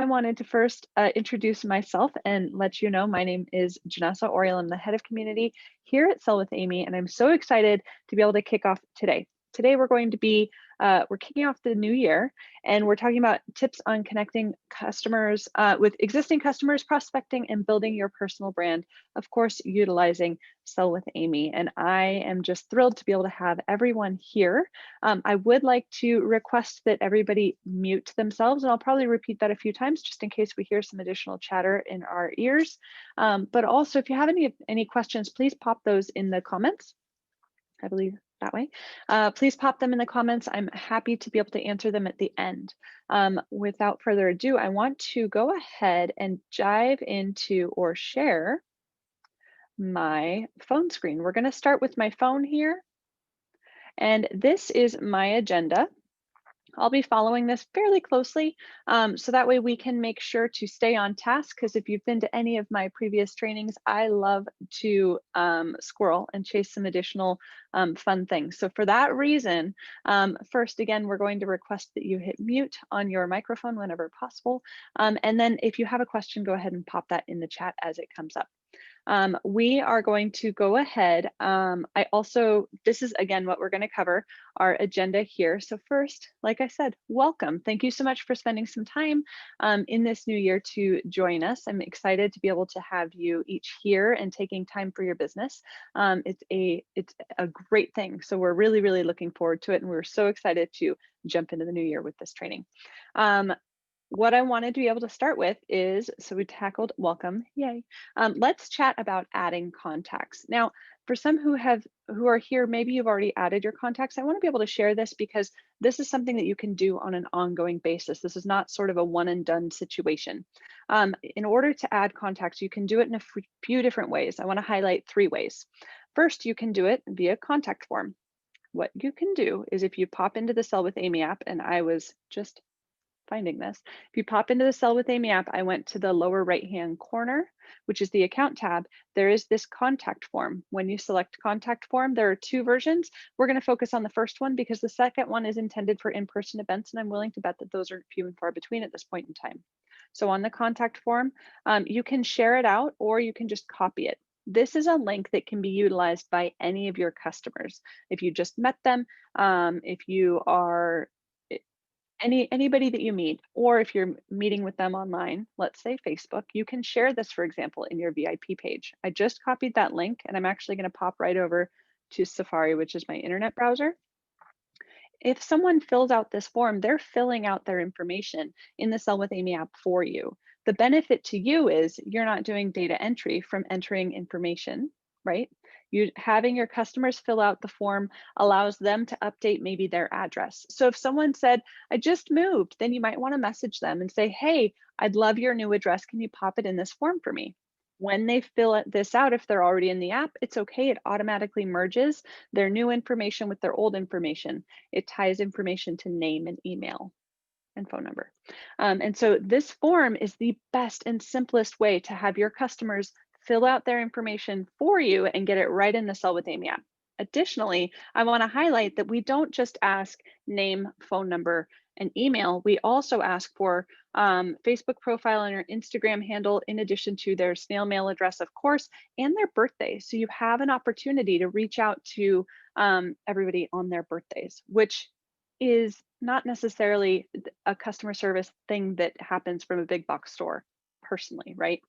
I wanted to first introduce myself and let you know my name is Janessa Oriel. I'm the head of community here at Sell with Amy, and I'm so excited to be able to kick off today. Today we're going to be we're kicking off the new year, and we're talking about tips on connecting customers with existing customers, prospecting, and building your personal brand. Of course, utilizing Sell with Amy, and I am just thrilled to be able to have everyone here. I would like to request that everybody mute themselves, and I'll probably repeat that a few times just in case we hear some additional chatter in our ears. But also, if you have any questions, please pop those in the comments. I believe that way. Please pop them in the comments. I'm happy to be able to answer them at the end. Without further ado, I want to go ahead and dive into or share my phone screen. We're going to start with my phone here. And this is my agenda. I'll be following this fairly closely, so that way we can make sure to stay on task, because if you've been to any of my previous trainings, I love to squirrel and chase some additional fun things. So for that reason, first, again, we're going to request that you hit mute on your microphone whenever possible. And then if you have a question, go ahead and pop that in the chat as it comes up. We are going to go ahead. This is again what we're going to cover, our agenda here. So first, like I said, welcome. Thank you so much for spending some time in this new year to join us. I'm excited to be able to have you each here and taking time for your business. It's a great thing. So we're really, really looking forward to it. And we're so excited to jump into the new year with this training. What I wanted to be able to start with is, so we tackled welcome, yay. Let's chat about adding contacts. Now, for some who are here, maybe you've already added your contacts. I want to be able to share this because this is something that you can do on an ongoing basis. This is not sort of a one and done situation. In order to add contacts, you can do it in a few different ways. I want to highlight 3 ways. First, you can do it via contact form. What you can do is if you pop into the Sell with Amy app, and I was just finding this. If you pop into the Sell with Amy app, I went to the lower right-hand corner, which is the account tab. There is this contact form. When you select contact form, there are 2 versions. We're going to focus on the first one because the second one is intended for in-person events, and I'm willing to bet that those are few and far between at this point in time. So on the contact form, you can share it out or you can just copy it. This is a link that can be utilized by any of your customers. If you just met them, if you are anybody that you meet, or if you're meeting with them online, let's say Facebook, you can share this, for example, in your VIP page. I just copied that link and I'm actually going to pop right over to Safari, which is my internet browser. If someone fills out this form, they're filling out their information in the Sell with Amy app for you. The benefit to you is you're not doing data entry from entering information, right? Having your customers fill out the form allows them to update maybe their address. So if someone said, I just moved, then you might want to message them and say, hey, I'd love your new address. Can you pop it in this form for me? When they fill this out, if they're already in the app, it's okay. It automatically merges their new information with their old information. It ties information to name and email and phone number. And so this form is the best and simplest way to have your customers fill out their information for you and get it right in the Sell with Amy app. Additionally, I want to highlight that we don't just ask name, phone number, and email. We also ask for Facebook profile and their Instagram handle, in addition to their snail mail address, of course, and their birthday. So you have an opportunity to reach out to everybody on their birthdays, which is not necessarily a customer service thing that happens from a big box store personally, right?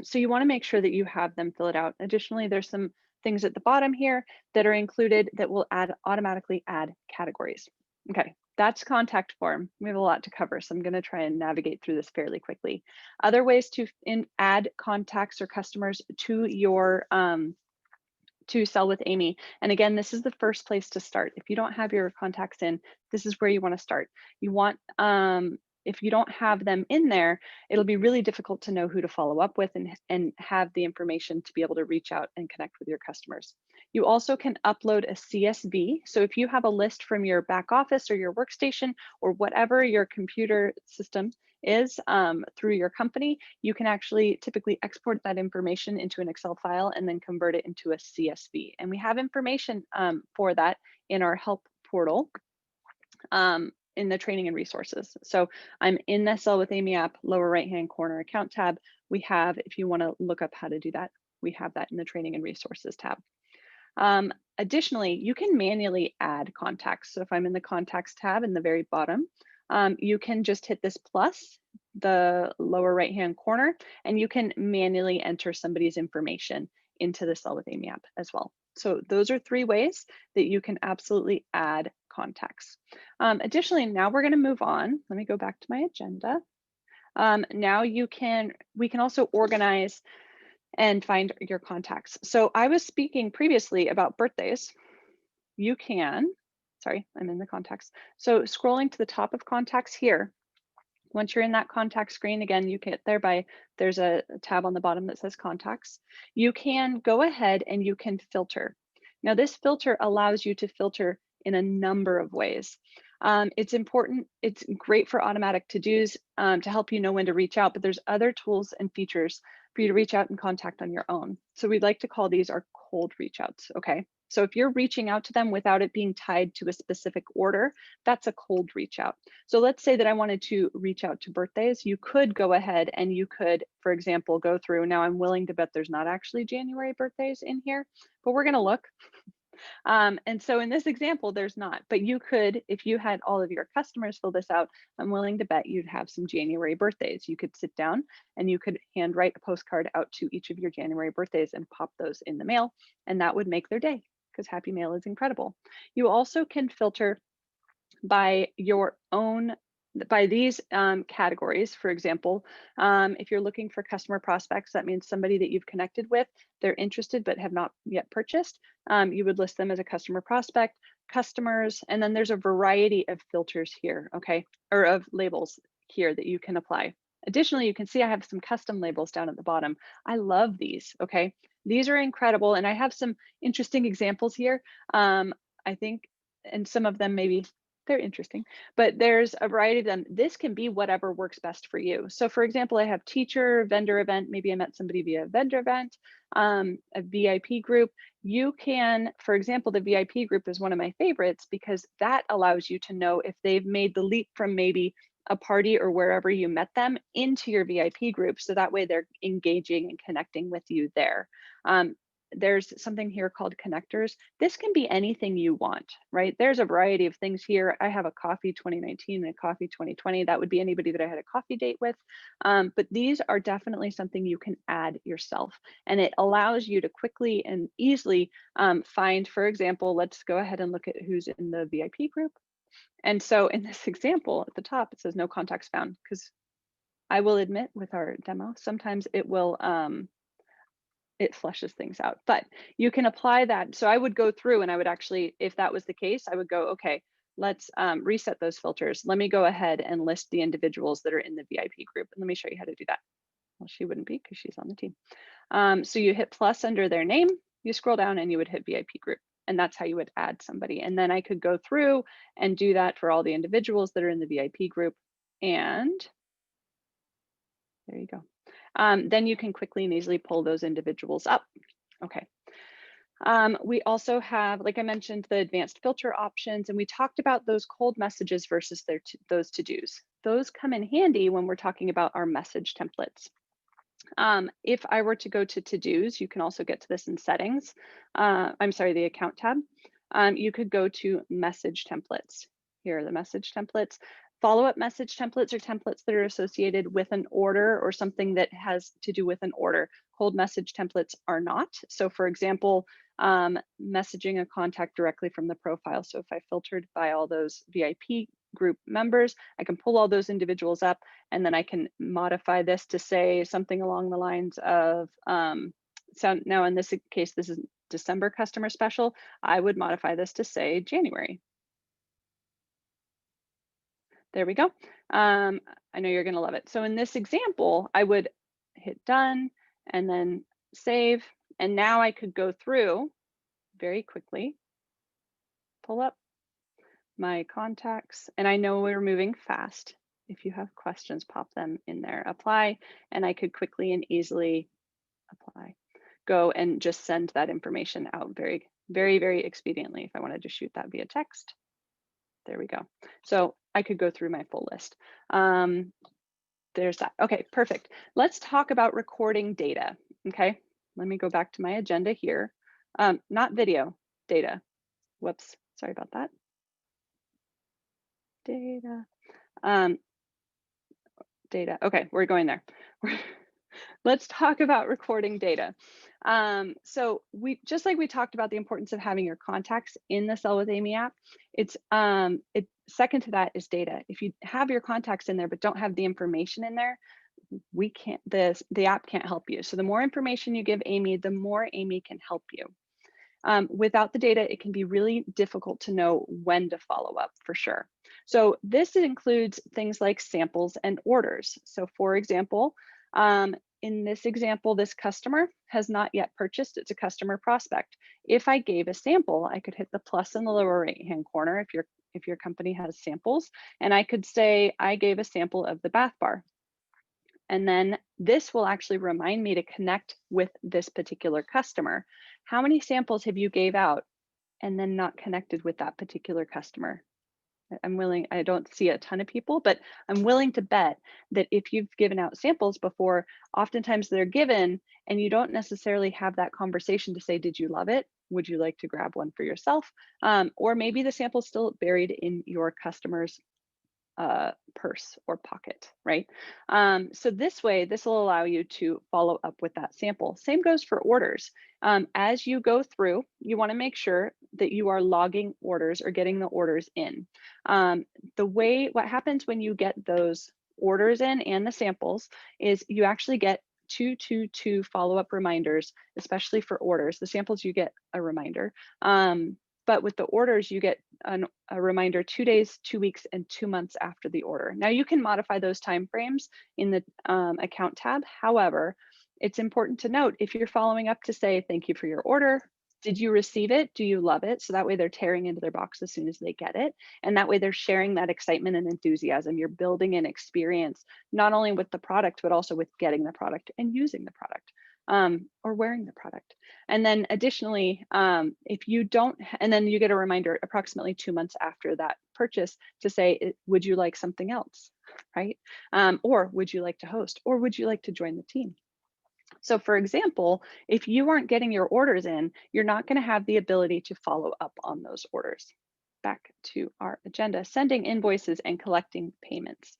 So you want to make sure that you have them fill it out. Additionally, there's some things at the bottom here that are included that will automatically add categories. Okay, that's contact form. We have a lot to cover, so I'm going to try and navigate through this fairly quickly. Other ways to add contacts or customers to your to Sell with Amy. And again, this is the first place to start. If you don't have your contacts in, this is where you want to start. You want, if you don't have them in there, it'll be really difficult to know who to follow up with and have the information to be able to reach out and connect with your customers. You also can upload a CSV. So if you have a list from your back office or your workstation or whatever your computer system is through your company, you can actually typically export that information into an Excel file and then convert it into a CSV. And we have information for that in our help portal. in the training and resources. So I'm in the Sell with Amy app, lower right-hand corner account tab. We have, if you want to look up how to do that, we have that in the training and resources tab. Additionally, you can manually add contacts. So if I'm in the contacts tab in the very bottom, you can just hit this plus, the lower right-hand corner, and you can manually enter somebody's information into the Sell with Amy app as well. So those are 3 ways that you can absolutely add contacts. Additionally, now we're going to move on. Let me go back to my agenda. Now we can also organize and find your contacts. So I was speaking previously about birthdays. You can, sorry, I'm in the contacts. So scrolling to the top of contacts here, once you're in that contact screen, again, you get there by, there's a tab on the bottom that says contacts. You can go ahead and you can filter. Now this filter allows you to filter in a number of ways. It's important, it's great for automatic to-dos to help you know when to reach out, but there's other tools and features for you to reach out and contact on your own. So we'd like to call these our cold reach outs, okay? So if you're reaching out to them without it being tied to a specific order, that's a cold reach out. So let's say that I wanted to reach out to birthdays. You could go ahead and you could, for example, go through. Now I'm willing to bet there's not actually January birthdays in here, but we're going to look. And so in this example, there's not, but you could, if you had all of your customers fill this out, I'm willing to bet you'd have some January birthdays. You could sit down and you could handwrite a postcard out to each of your January birthdays and pop those in the mail, and that would make their day because Happy Mail is incredible. You also can filter by your own, by these categories. For example, if you're looking for customer prospects, that means somebody that you've connected with, they're interested but have not yet purchased. You would list them as a customer prospect, customers, and then there's a variety of filters here, okay, or of labels here that you can apply. Additionally, you can see I have some custom labels down at the bottom. I love these, okay? These are incredible, and I have some interesting examples here. I think, and some of them maybe they're interesting, but there's a variety of them. This can be whatever works best for you. So for example, I have teacher, vendor event, maybe I met somebody via vendor event, a VIP group. You can, for example, the VIP group is one of my favorites because that allows you to know if they've made the leap from maybe a party or wherever you met them into your VIP group. So that way they're engaging and connecting with you there. There's something here called connectors. This can be anything you want, right? There's a variety of things here. I have a coffee 2019 and a coffee 2020. That would be anybody that I had a coffee date with. But these are definitely something you can add yourself. And it allows you to quickly and easily find, for example, let's go ahead and look at who's in the VIP group. And so in this example at the top, it says no contacts found, because I will admit with our demo, sometimes it will, it flushes things out, but you can apply that. So I would go through and I would actually, if that was the case, I would go, okay, let's reset those filters. Let me go ahead and list the individuals that are in the VIP group. And let me show you how to do that. Well, she wouldn't be because she's on the team. So you hit plus under their name, you scroll down and you would hit VIP group. And that's how you would add somebody. And then I could go through and do that for all the individuals that are in the VIP group. And there you go. Then you can quickly and easily pull those individuals up. Okay. We also have, like I mentioned, the advanced filter options, and we talked about those cold messages versus those to-dos. Those come in handy when we're talking about our message templates. If I were to go to to-dos, you can also get to this in settings. I'm sorry, the account tab. You could go to message templates. Here are the message templates. Follow-up message templates are templates that are associated with an order or something that has to do with an order. Cold message templates are not. So for example, messaging a contact directly from the profile. So if I filtered by all those VIP group members, I can pull all those individuals up, and then I can modify this to say something along the lines of, so now in this case, this is December customer special. I would modify this to say January. There we go. I know you're going to love it. So in this example, I would hit done and then save. And now I could go through very quickly, pull up my contacts, and I know we're moving fast. If you have questions, pop them in there, apply, and I could quickly and easily apply, go and just send that information out very, very, very expediently. If I wanted to shoot that via text, there we go. So I could go through my full list. There's that. Okay, perfect. Let's talk about recording data. Okay, let me go back to my agenda here. Not video, data. Whoops, sorry about that. Data. Um, Data. Okay, we're going there. Let's talk about recording data. So we just like we talked about the importance of having your contacts in the Sell with Amy app. It's second to that is data. If you have your contacts in there but don't have the information in there, we can't the app can't help you. So the more information you give Amy, the more Amy can help you. Without the data, it can be really difficult to know when to follow up for sure. So this includes things like samples and orders. So for example, in this example, this customer has not yet purchased. It's a customer prospect. If I gave a sample, I could hit the plus in the lower right-hand corner if your company has samples, and I could say I gave a sample of the bath bar. And then this will actually remind me to connect with this particular customer. How many samples have you gave out and then not connected with that particular customer? I don't see a ton of people, but I'm willing to bet that if you've given out samples before, oftentimes they're given and you don't necessarily have that conversation to say, did you love it? Would you like to grab one for yourself? Or maybe the sample's still buried in your customer's purse or pocket, right? So this way, this will allow you to follow up with that sample. Same goes for orders. As you go through, you want to make sure that you are logging orders or getting the orders in. What happens when you get those orders in and the samples is you actually get two follow-up reminders, especially for orders. The samples, you get a reminder. But with the orders, you get a reminder 2 days, 2 weeks, and 2 months after the order. Now you can modify those timeframes in the account tab. However, it's important to note if you're following up to say, thank you for your order. Did you receive it? Do you love it? So that way they're tearing into their box as soon as they get it. And that way they're sharing that excitement and enthusiasm. You're building an experience, not only with the product, but also with getting the product and using the product or wearing the product. And then additionally, if you don't, and then you get a reminder approximately 2 months after that purchase to say, would you like something else, right? Or would you like to host, or would you like to join the team? So for example, if you aren't getting your orders in, you're not going to have the ability to follow up on those orders. Back to our agenda, sending invoices and collecting payments.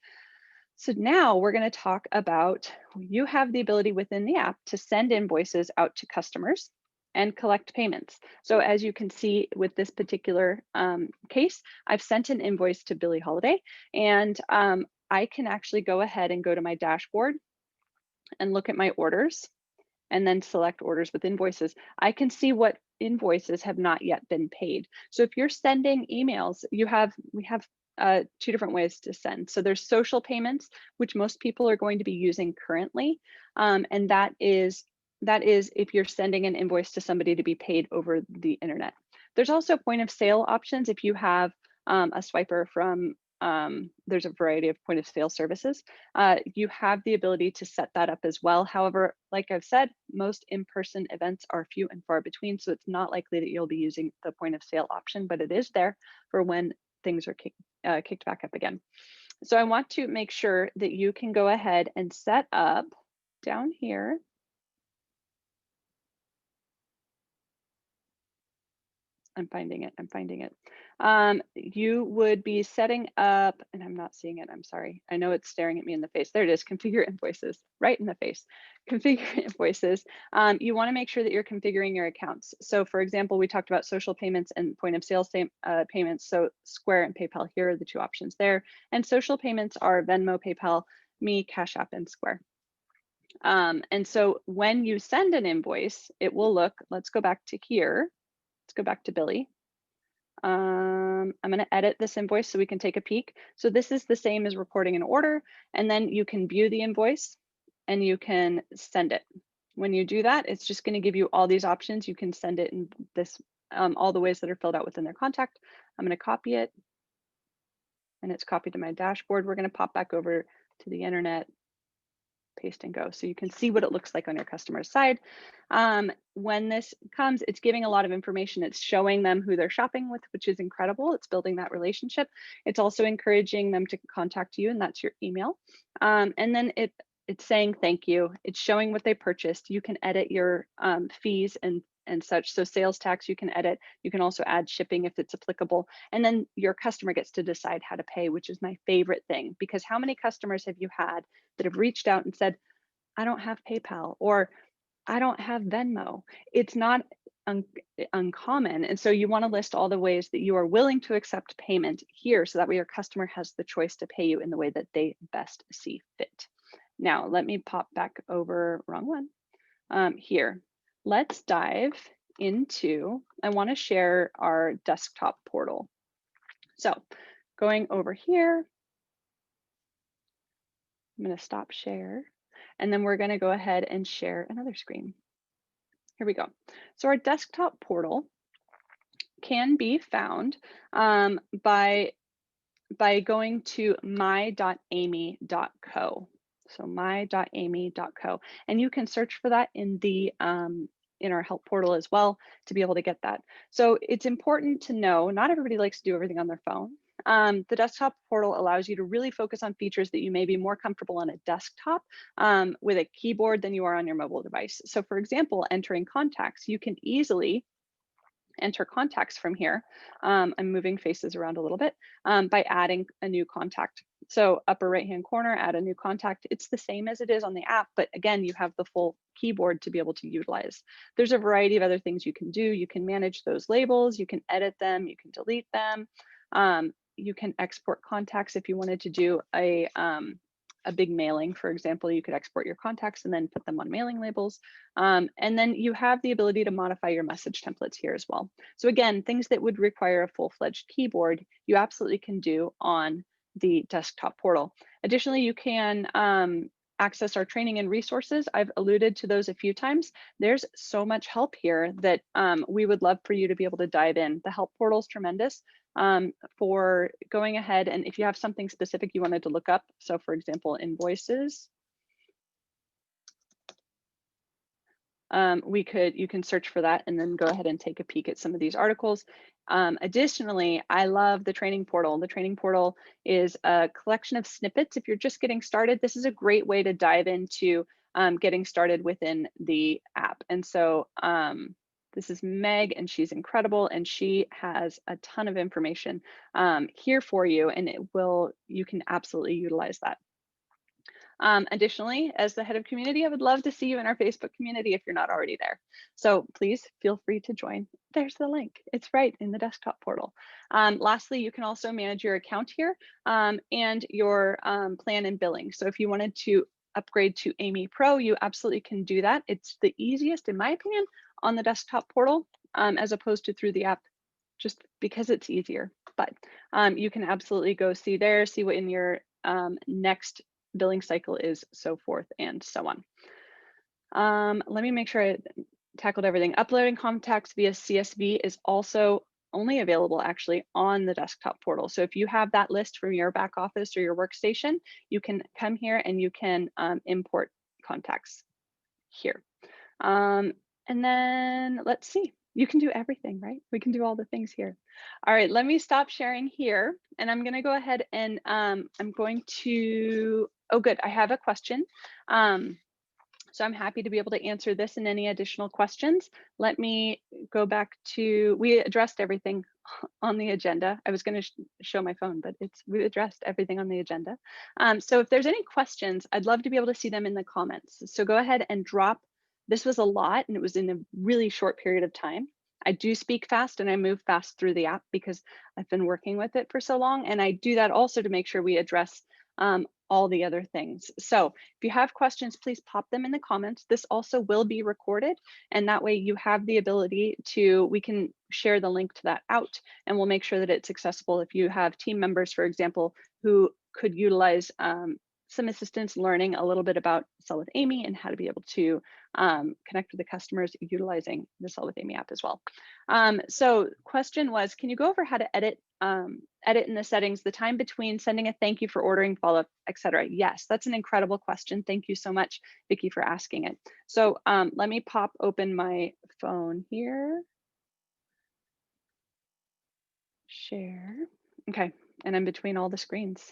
So now we're going to talk about, you have the ability within the app to send invoices out to customers and collect payments. So as you can see with this particular case, I've sent an invoice to Billie Holiday, and I can actually go ahead and go to my dashboard and look at my orders and then select orders with invoices. I can see what invoices have not yet been paid. So if you're sending emails, we have 2 different ways to send. So there's social payments, which most people are going to be using currently. And that is if you're sending an invoice to somebody to be paid over the internet. There's also point of sale options if you have a swiper from, there's a variety of point of sale services. You have the ability to set that up as well. However, like I've said, most in-person events are few and far between, so it's not likely that you'll be using the point of sale option, but it is there for when things are kicked back up again. So I want to make sure that you can go ahead and set up down here. I'm finding it. You would be setting up, and I'm not seeing it, I'm sorry. I know it's staring at me in the face. There it is, configure invoices, right in the face. Configure invoices. You wanna make sure that you're configuring your accounts. So for example, we talked about social payments and point of sale payments. So Square and PayPal, here are the 2 options there. And social payments are Venmo, PayPal, Me, Cash App, and Square. And so when you send an invoice, it will look, let's go back to here. Let's go back to Billie. I'm going to edit this invoice so we can take a peek. So this is the same as recording an order, and then you can view the invoice and you can send it. When you do that, it's just going to give you all these options. You can send it in this, all the ways that are filled out within their contact. I'm going to copy it, and it's copied to my dashboard. We're going to pop back over to the internet paste and go. So you can see what it looks like on your customer's side. When this comes, it's giving a lot of information. It's showing them who they're shopping with, which is incredible. It's building that relationship. It's also encouraging them to contact you, and that's your email. And then it's saying thank you. It's showing what they purchased. You can edit your fees and such. So sales tax, you can edit. You can also add shipping if it's applicable. And then your customer gets to decide how to pay, which is my favorite thing, because how many customers have you had that have reached out and said, I don't have PayPal, or I don't have Venmo? It's not uncommon. And so you want to list all the ways that you are willing to accept payment here, so that way your customer has the choice to pay you in the way that they best see fit. Now, let me pop back over, wrong one, here. Let's dive into, I want to share our desktop portal. So going over here, I'm going to stop share, and then we're going to go ahead and share another screen. Here we go. So our desktop portal can be found by going to my.amy.co. So my.amy.co, and you can search for that in the in our help portal as well to be able to get that. So it's important to know, not everybody likes to do everything on their phone. The desktop portal allows you to really focus on features that you may be more comfortable on a desktop with a keyboard than you are on your mobile device. So for example, entering contacts, you can easily enter contacts from here. I'm moving faces around a little bit by adding a new contact. So upper right-hand corner, add a new contact. It's the same as it is on the app, but again, you have the full keyboard to be able to utilize. There's a variety of other things you can do. You can manage those labels, you can edit them, you can delete them. You can export contacts if you wanted to do a big mailing, for example. You could export your contacts and then put them on mailing labels. And then you have the ability to modify your message templates here as well. So again, things that would require a full-fledged keyboard, you absolutely can do on the desktop portal. Additionally, you can access our training and resources. I've alluded to those a few times. There's so much help here that we would love for you to be able to dive in. The help portal is tremendous for going ahead, and if you have something specific you wanted to look up, so for example, invoices, you can search for that and then go ahead and take a peek at some of these articles. Additionally, I love the training portal. The training portal is a collection of snippets. If you're just getting started, this is a great way to dive into getting started within the app. And so this is Meg, and she's incredible, and she has a ton of information here for you, and you can absolutely utilize that. Additionally, as the head of community, I would love to see you in our Facebook community if you're not already there. So please feel free to join. There's the link. It's right in the desktop portal. Lastly, you can also manage your account here and your plan and billing. So if you wanted to upgrade to Amy Pro, you absolutely can do that. It's the easiest, in my opinion, on the desktop portal as opposed to through the app, just because it's easier. But you can absolutely go see there, see what in your next billing cycle is, so forth and so on. Let me make sure I tackled everything. Uploading contacts via CSV is also only available actually on the desktop portal. So if you have that list from your back office or your workstation, you can come here and you can import contacts here. And then let's see, you can do everything, right? We can do all the things here. All right, let me stop sharing here, and I'm gonna go ahead and I'm going to, oh good, I have a question. So I'm happy to be able to answer this and any additional questions. Let me go back to, we addressed everything on the agenda. I was going to show my phone, but we addressed everything on the agenda. So if there's any questions, I'd love to be able to see them in the comments. So go ahead and drop. This was a lot, and it was in a really short period of time. I do speak fast and I move fast through the app because I've been working with it for so long. And I do that also to make sure we address all the other things. So if you have questions, please pop them in the comments. This also will be recorded, and that way you have the ability to, we can share the link to that out, and we'll make sure that it's accessible if you have team members, for example, who could utilize some assistance learning a little bit about Sell with Amy and how to be able to connect with the customers utilizing the Sell with Amy app as well. So question was, can you go over how to edit edit in the settings, the time between sending a thank you for ordering, follow-up, etc.? Yes, that's an incredible question. Thank you so much, Vicki, for asking it. So let me pop open my phone here. Share. Okay, and I'm between all the screens.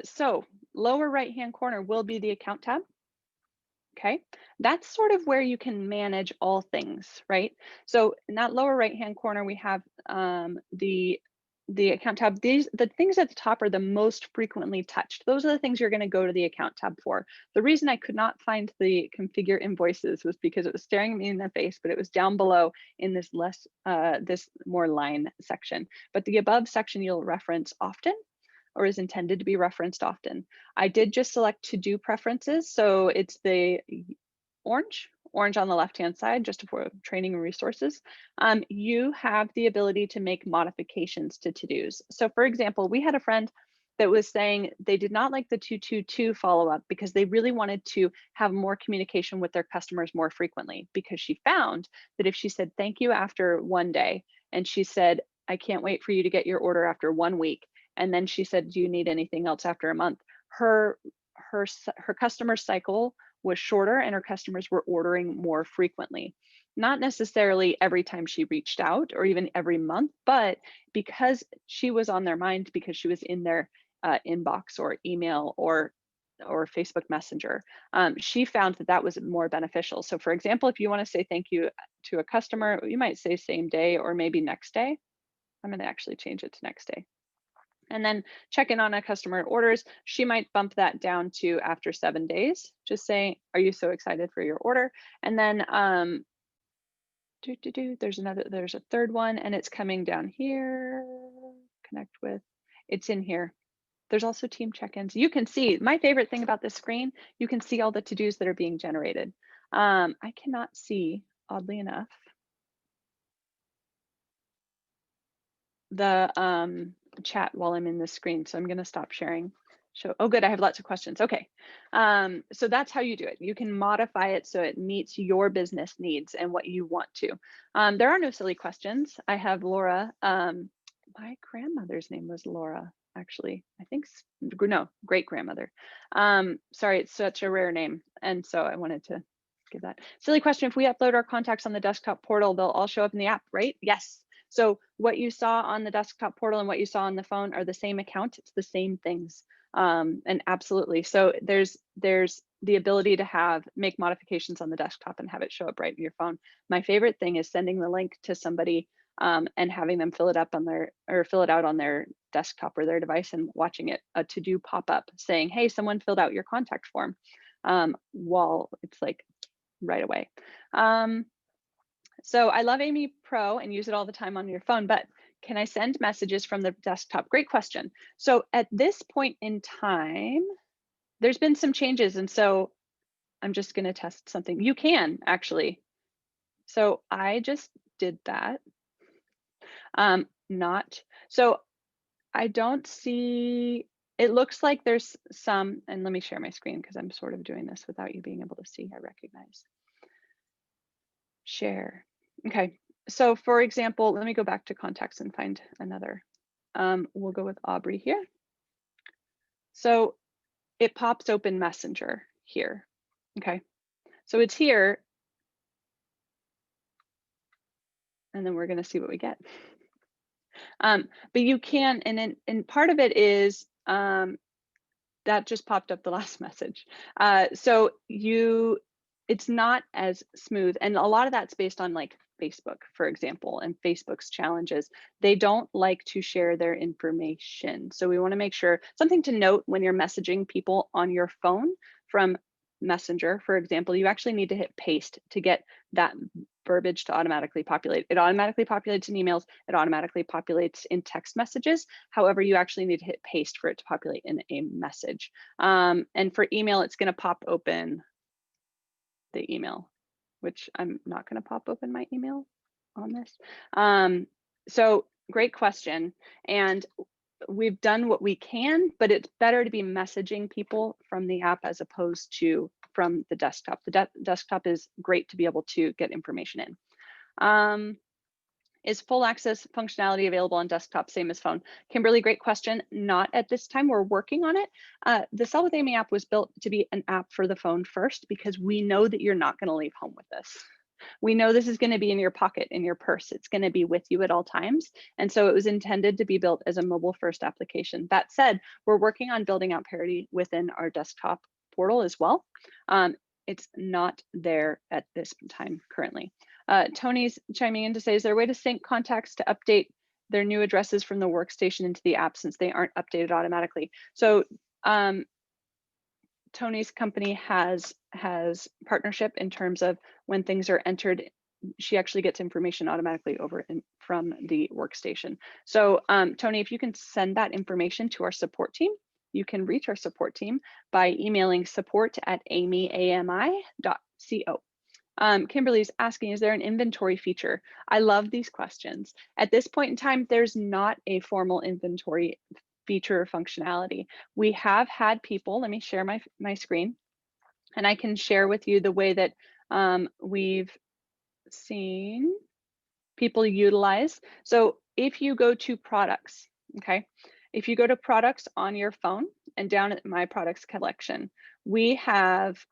So lower right-hand corner will be the account tab. Okay, that's sort of where you can manage all things, right? So in that lower right-hand corner, we have the account tab. The things at the top are the most frequently touched. Those are the things you're going to go to the account tab for. The reason I could not find the configure invoices was because it was staring me in the face, but it was down below in this this more line section. But the above section you'll reference often, or is intended to be referenced often. I did just select to do preferences. So it's the orange on the left-hand side, just for training and resources. You have the ability to make modifications to to-dos. So for example, we had a friend that was saying they did not like the 222 follow-up because they really wanted to have more communication with their customers more frequently, because she found that if she said thank you after one day, and she said, I can't wait for you to get your order after 1 week, and then she said, do you need anything else after a month? Her customer cycle was shorter and her customers were ordering more frequently. Not necessarily every time she reached out or even every month, but because she was on their mind, because she was in their inbox or email or Facebook Messenger, she found that that was more beneficial. So for example, if you want to say thank you to a customer, you might say same day or maybe next day. I'm going to actually change it to next day. And then check in on a customer orders. She might bump that down to after 7 days. Just say, are you so excited for your order? And then there's a third one, and it's coming down here. Connect with, it's in here. There's also team check-ins. You can see, my favorite thing about this screen, you can see all the to-dos that are being generated. I cannot see, oddly enough, the chat while I'm in this screen. So I'm going to stop sharing. Oh, good. I have lots of questions. Okay. So that's how you do it. You can modify it so it meets your business needs and what you want to. There are no silly questions. I have Laura. My grandmother's name was Laura, actually. I think, no, great grandmother. Sorry, it's such a rare name. And so I wanted to give that. Silly question. If we upload our contacts on the desktop portal, they'll all show up in the app, right? Yes. So what you saw on the desktop portal and what you saw on the phone are the same account. It's the same things. And absolutely. So there's the ability to make modifications on the desktop and have it show up right in your phone. My favorite thing is sending the link to somebody and having them fill it out on their desktop or their device and watching it, a to-do pop up saying, hey, someone filled out your contact form, while it's like right away. So I love Amy Pro and use it all the time on your phone, but can I send messages from the desktop? Great question. So at this point in time, there's been some changes. And so I'm just going to test something. You can actually. So I just did that. So I don't see, it looks like there's some, and let me share my screen because I'm sort of doing this without you being able to see. I recognize. Share. Okay, so for example, let me go back to contacts and find another. We'll go with Aubrey here. So it pops open Messenger here. Okay, so it's here. And then we're going to see what we get. But you can, and part of it is that just popped up the last message. So it's not as smooth. And a lot of that's based on like Facebook, for example, and Facebook's challenges. They don't like to share their information. So we want to make sure, something to note when you're messaging people on your phone from Messenger, for example, you actually need to hit paste to get that verbiage to automatically populate. It automatically populates in emails. It automatically populates in text messages. However, you actually need to hit paste for it to populate in a message. And for email, it's going to pop open the email, which I'm not going to pop open my email on this. So great question. And we've done what we can, but it's better to be messaging people from the app as opposed to from the desktop. The desktop is great to be able to get information in. Is full access functionality available on desktop, same as phone? Kimberly, great question. Not at this time, we're working on it. The Sell with Amy app was built to be an app for the phone first, because we know that you're not gonna leave home with this. We know this is gonna be in your pocket, in your purse. It's gonna be with you at all times. And so it was intended to be built as a mobile first application. That said, we're working on building out parity within our desktop portal as well. It's not there at this time currently. Tony's chiming in to say, is there a way to sync contacts to update their new addresses from the workstation into the app since they aren't updated automatically? So Tony's company has partnership in terms of when things are entered, she actually gets information automatically over from the workstation. So Tony, if you can send that information to our support team, you can reach our support team by emailing support@amyami.co. Kimberly's asking, is there an inventory feature? I love these questions. At this point in time, there's not a formal inventory feature or functionality. We have had people, let me share my screen, and I can share with you the way that we've seen people utilize. So if you go to products, okay, if you go to products on your phone and down at my products collection, we have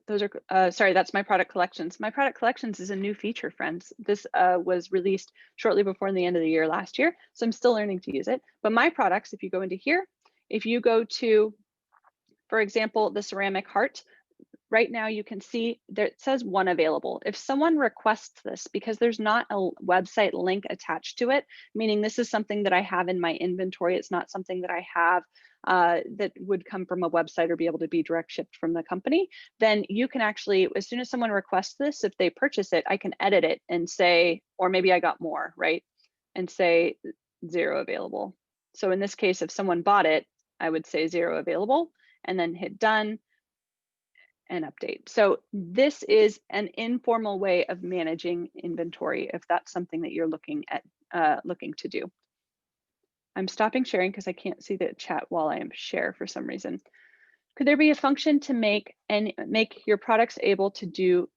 those are sorry, that's my product collections. My product collections is a new feature, friends. This was released shortly before the end of the year last year, so I'm still learning to use it. But my products, if you go into here, if you go to, for example, the ceramic heart, right now you can see there it says one available. If someone requests this, because there's not a website link attached to it, meaning this is something that I have in my inventory, it's not something that I have that would come from a website or be able to be direct shipped from the company, then you can actually, as soon as someone requests this, if they purchase it, I can edit it and say, or maybe I got more, right? And say 0 available. So in this case, if someone bought it, I would say 0 available and then hit done and update. So this is an informal way of managing inventory if that's something that you're looking to do. I'm stopping sharing because I can't see the chat while I am share for some reason. Could there be a function to make your products able to do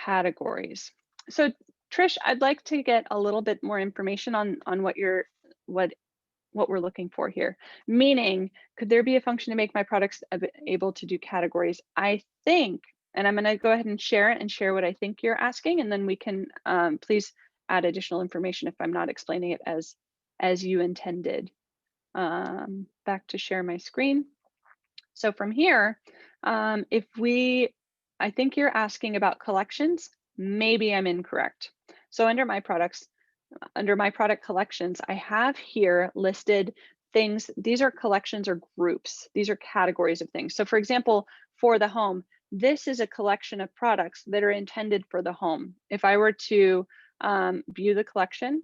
categories? So Trish, I'd like to get a little bit more information on what we're looking for here. Meaning, could there be a function to make my products able to do categories? I think, and I'm gonna go ahead and share it and share what I think you're asking, and then we can please add additional information if I'm not explaining it as you intended. Back to share my screen. So from here, I think you're asking about collections. Maybe I'm incorrect. So under my products, under my product collections, I have here listed things. These are collections or groups. These are categories of things. So for example, for the home, this is a collection of products that are intended for the home. If I were to view the collection,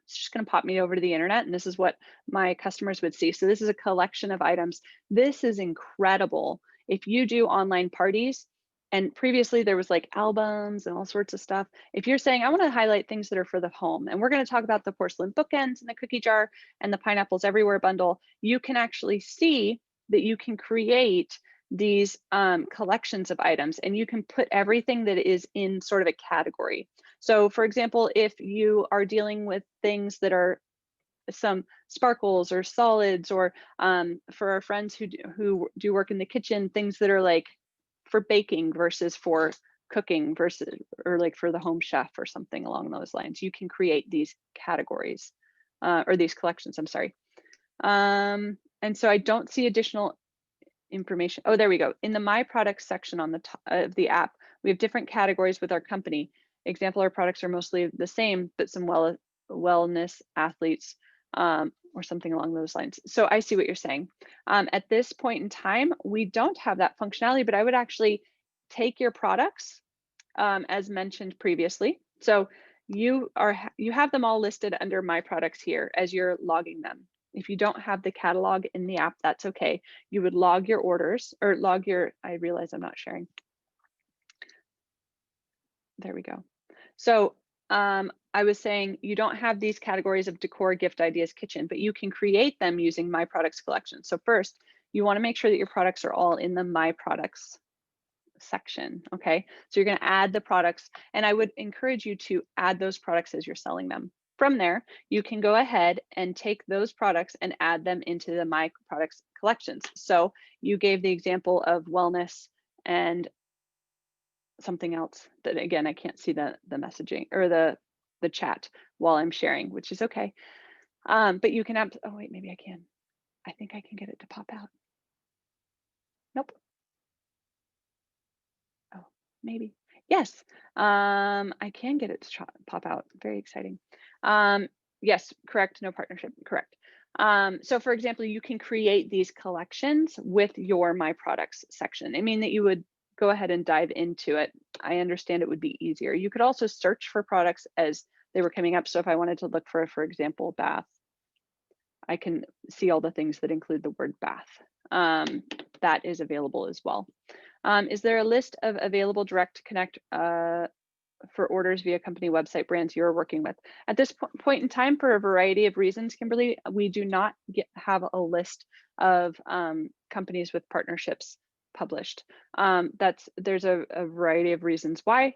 it's just going to pop me over to the internet, and this is what my customers would see. So this is a collection of items. This is incredible. If you do online parties, and previously there was like albums and all sorts of stuff. If you're saying, I want to highlight things that are for the home, and we're going to talk about the porcelain bookends and the cookie jar and the pineapples everywhere bundle, you can actually see that you can create these collections of items, and you can put everything that is in sort of a category. So for example, if you are dealing with things that are some sparkles or solids, or for our friends who do work in the kitchen, things that are like for baking versus for cooking versus, or like for the home chef or something along those lines, you can create these categories or these collections, I'm sorry. And so I don't see additional information. Oh, there we go. In the My Products section on the top of the app, we have different categories with our company. Example, our products are mostly the same, but some wellness, athletes, or something along those lines. So I see what you're saying. At this point in time, we don't have that functionality, but I would actually take your products as mentioned previously. So you have them all listed under My Products here as you're logging them. If you don't have the catalog in the app, that's okay. You would log your orders or log your, I realize I'm not sharing. There we go. So I was saying you don't have these categories of decor, gift ideas, kitchen, but you can create them using My Products collection. So first, you want to make sure that your products are all in the My Products section. Okay, so you're going to add the products, and I would encourage you to add those products as you're selling them. From there, you can go ahead and take those products and add them into the My Products collections. So you gave the example of wellness and something else that, again, I can't see the messaging or the chat while I'm sharing, which is okay. But you can have, oh wait, maybe I can. I think I can get it to pop out. Nope. Oh, maybe. Yes, I can get it to pop out. Very exciting. Yes, correct. No partnership. Correct. So, for example, you can create these collections with your My Products section. I mean that you would go ahead and dive into it. I understand it would be easier. You could also search for products as they were coming up. So, if I wanted to look for example, bath, I can see all the things that include the word bath. That is available as well. Is there a list of available direct connect for orders via company website brands you're working with? At this point in time, for a variety of reasons, Kimberly, we do not have a list of companies with partnerships published. There's a variety of reasons why,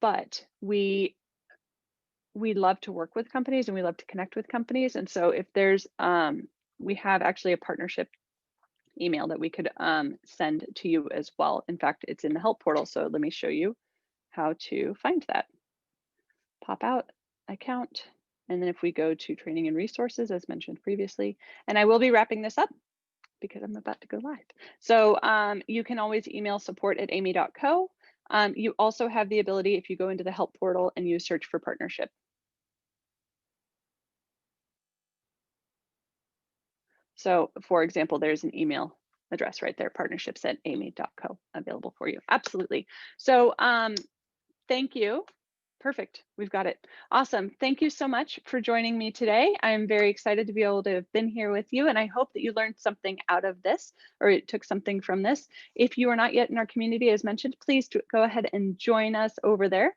but we love to work with companies and we love to connect with companies. And so if there's, we have actually a partnership email that we could send to you as well. In fact, it's in the help portal. So let me show you how to find that. Pop out account. And then if we go to training and resources, as mentioned previously, and I will be wrapping this up because I'm about to go live. So you can always email support@amy.co. You also have the ability, if you go into the help portal and you search for partnership. So for example, there's an email address right there, partnerships@amy.co, available for you. Absolutely. So thank you. Perfect. We've got it. Awesome. Thank you so much for joining me today. I'm very excited to be able to have been here with you, and I hope that you learned something out of this, or it took something from this. If you are not yet in our community, as mentioned, please go ahead and join us over there.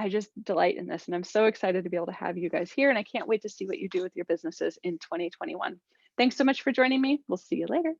I just delight in this, and I'm so excited to be able to have you guys here, and I can't wait to see what you do with your businesses in 2021. Thanks so much for joining me. We'll see you later.